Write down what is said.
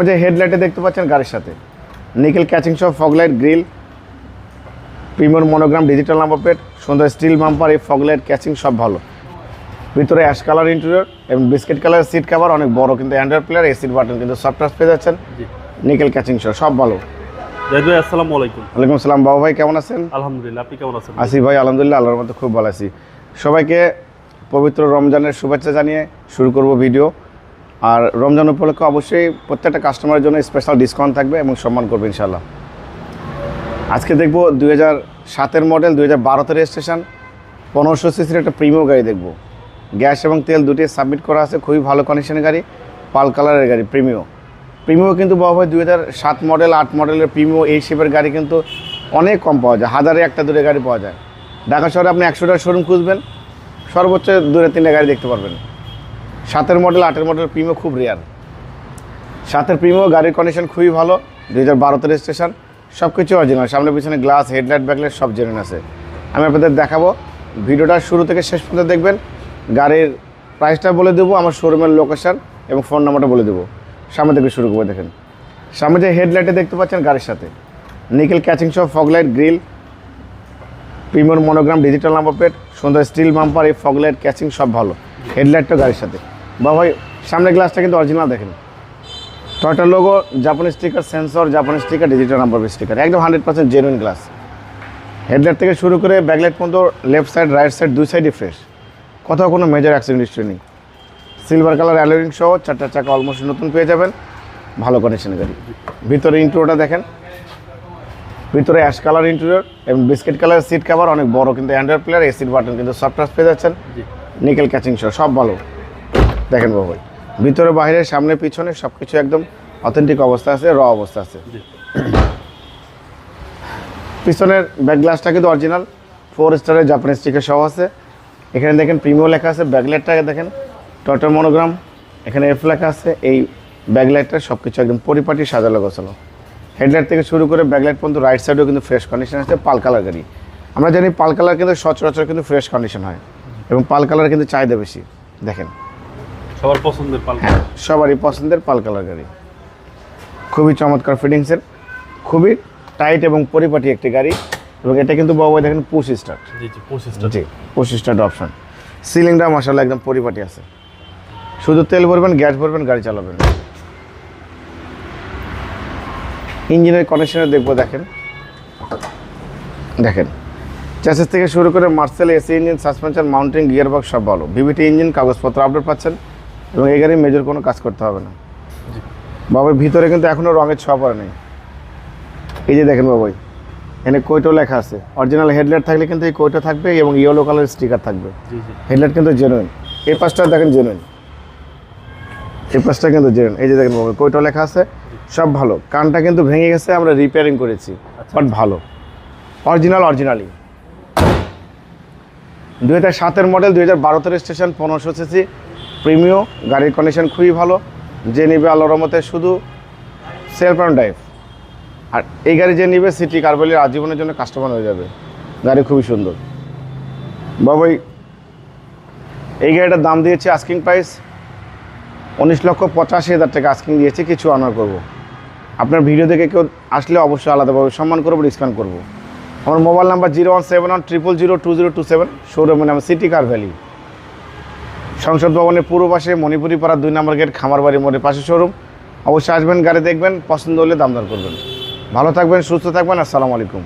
যে হেডলাইটে দেখতে পাচ্ছেন গাড়ির সাথে নিকেল ক্যাচিং সহ fog light grill premier monogram digital number plate সুন্দর স্টিল বাম্পার এই ফগলাইট ক্যাচিং সব ভালো ভিতরে অ্যাশ কালার ইন্টেরিয়র এবং বিস্কিট কালার সিট কভার অনেক বড় কিন্তু অ্যান্ড্রয়েড প্লেয়ার এসির বাটন কিন্তু সফট টাচ পেয়ে যাচ্ছেন নিকেল ক্যাচিং সহ সব ভালো। জাহিদ ভাই আসসালামু আলাইকুম। ওয়ালাইকুম আসসালাম বাবু ভাই, কেমন আছেন? আলহামদুলিল্লাহ, আপনি কেমন আছেন? আসি ভাই, আলহামদুলিল্লাহ আল্লাহর মতো খুব ভালো আছি। সবাইকে পবিত্র রমজানের শুভেচ্ছা জানিয়ে শুরু করব ভিডিও। আর রমজান উপলক্ষে অবশ্যই প্রত্যেকটা কাস্টমারের জন্য স্পেশাল ডিসকাউন্ট থাকবে এবং সম্মান করবে ইনশাল্লাহ। আজকে দেখব 2007-এর মডেল 2012-তে রেজিস্ট্রেশন 1500 সিসির একটা প্রিমিয়াম গাড়ি দেখব। গ্যাস এবং তেল দুটি সাবমিট করা আছে, খুবই ভালো কন্ডিশনের গাড়ি, পাল কালারের গাড়ি প্রিমিয়াম কিন্তু বাবা ভাই 2007 মডেল 8 মডেলের প্রিমিয়াম এই শেপের গাড়ি কিন্তু অনেক কম পাওয়া যায়, হাজারে একটা দূরে গাড়ি পাওয়া যায়। ঢাকা শহরে আপনি 100টার শোরুম খুঁজবেন, সর্বোচ্চ 2-3টা গাড়ি দেখতে পারবেন। 7-এর মডেল 8-এর মডেল প্রিমিয়াম খুব রেয়ার। 7-এর প্রিমিয়াম গাড়ির কন্ডিশন খুবই ভালো, 2012-তে রেজিস্ট্রেশন, সব কিছু অরিজিনাল, সামনে পিছনে গ্লাস হেডলাইট ব্যাকলাইট সব জেনুইন আছে। আমি আপনাদের দেখাবো, ভিডিওটা শুরু থেকে শেষ পর্যন্ত দেখবেন। গাড়ির প্রাইসটা বলে দেবো, আমার শোরুমের লোকেশন এবং ফোন নাম্বারটা বলে দেবো। সামনে থেকে শুরু করবো। দেখেন সামনে যে হেডলাইটে দেখতে পাচ্ছেন গাড়ির সাথে নিকেল ক্যাচিং সহ fog light grill premier monogram digital number plate সুন্দর স্টিল বাম্পার এই ফগলাইট ক্যাচিং সব ভালো। হেডলাইটটা গাড়ির সাথে বাবা ভাই, সামনে গ্লাসটা কিন্তু অরিজিনাল। দেখেন টয়টা লোগো, জাপানি স্টিকার, সেন্সর জাপানি স্টিকার, ডিজিটাল নাম্বার স্টিকার, একদম 100% জেনুইন গ্লাস। হেডলাইট থেকে শুরু করে ব্যাকলাইট পর্যন্ত লেফট সাইড রাইট সাইড দুই সাইডই ফ্রেশ, কোথাও কোনো মেজর অ্যাক্সিডেন্ট হিস্ট্রি নেই। সিলভার কালার অ্যালোরিং সহ 4টা চাকা অলমোস্ট নতুন পেয়ে যাবেন, ভালো কন্ডিশনের গাড়ি। ভিতরে ইন্টেরিয়রটা দেখেন, ভিতরে অ্যাশ কালার ইন্টেরিয়র এবং বিস্কিট কালার সিট কভার অনেক বড় কিন্তু অ্যান্ড্রয়েড প্লেয়ার এসির বাটন কিন্তু সফট টাচ পেয়ে যাচ্ছেন, নিকেল ক্যাচিং সহ সব ভালো। দেখেন বাবু ভাই, ভিতরে বাইরে সামনে পিছনে সব কিছু একদম অথেন্টিক অবস্থা আছে, র অবস্থা আছে। পিছনের ব্যাক গ্লাসটা কিন্তু অরিজিনাল 4 স্টারের জাপানি স্টিকার সহ আছে। এখানে দেখেন প্রিমিয়াম লেখা আছে, ব্যাকলাইটটাকে দেখেন টয়টা মনোগ্রাম, এখানে এফ লেখা আছে। এই ব্যাকলাইটটা সব কিছু একদম পরিপাটি সাজালো গোছালো। হেডলাইট থেকে শুরু করে ব্যাকলাইট পর্যন্ত রাইট সাইডেও কিন্তু ফ্রেশ কন্ডিশন আছে। পাল কালার গাড়ি, আমরা জানি পাল কালার কিন্তু সচরাচর কিন্তু ফ্রেশ কন্ডিশন হয় এবং পাল কালার কিন্তু চাহিদা বেশি। দেখেন সবার পছন্দের পাল, হ্যাঁ সবারই পছন্দের পাল কালার গাড়ি, খুবই চমৎকার ফিটিংসের, খুবই টাইট এবং পরিপাটি একটি গাড়ি। এবং এটা কিন্তু বাবা দেখেন পুশ স্টার্ট, জি পুশ স্টার্ট অপশন। সিলিংটা মাশাআল্লাহ একদম পরিপাটি আছে, শুধু তেল ভরবেন গ্যাস ভরবেন গাড়ি চালাবেন। ইঞ্জিনের কন্ডিশনে দেখবো, দেখেন দেখেন চ্যাসিস থেকে শুরু করে Marcel AC engine, suspension, mounting, gear box সব ভালো। ভিভিটি ইঞ্জিন, কাগজপত্র আপডেট পাচ্ছেন এবং এই গাড়ি মেজর কোনো কাজ করতে হবে না। বাবা ভিতরে কিন্তু এখনও রঙের ছোঁয়া পড়ে নেই। এই যে দেখেন বাবাই, এখানে কোয়েটো লেখা আছে। অরিজিনাল হেডলাইট থাকলে কিন্তু এই কোয়েটো থাকবে এবং ইয়েলো কালারের স্টিকার থাকবে। হেডলাইট কিন্তু জেনুইন, এই পাশটা দেখেন জেনুইন, এই পাশটা কিন্তু জেনুইন। এই যে দেখেন বাবা কোয়েটো লেখা আছে, সব ভালো। কানটা কিন্তু ভেঙে গেছে, আমরা রিপেয়ারিং করেছি, বাট ভালো অরিজিনালি। 2007-এর মডেল 2012-তে রেজিস্ট্রেশন 1500 সিসি প্রিমিয়াম গাড়ির কন্ডিশন খুবই ভালো। যে নেবে আল্লাহর রহমতে শুধু সেলফ অ্যান্ড ড্রাইভ, আর এই গাড়ি যে নেবে সিটি কারবালির আজীবনের জন্য কাস্টমার হয়ে যাবে। গাড়ি খুবই সুন্দর বাবাই। এই গাড়িটার দাম দিয়েছে আস্কিং প্রাইস 19,85,000 টাকা আস্কিং দিয়েছে, কিছু অনার করবো। আপনার ভিডিও দেখে কেউ আসলে অবশ্যই আলাদাভাবে সম্মান করবো, ডিসকাউন্ট করবো। আমার মোবাইল নাম্বার 01710002027, শোরুমের নাম সিটি কার ভ্যালি, সংসদ ভবনের পূর্ব পাশে মণিপুরি পাড়া 2 নম্বর গেট, খামারবাড়ি মোড়ের পাশে শোরুম। অবশ্যই আসবেন, গাড়ি দেখবেন, পছন্দ হলে দাম দর করবেন। ভালো থাকবেন, সুস্থ থাকবেন, আসসালামু আলাইকুম।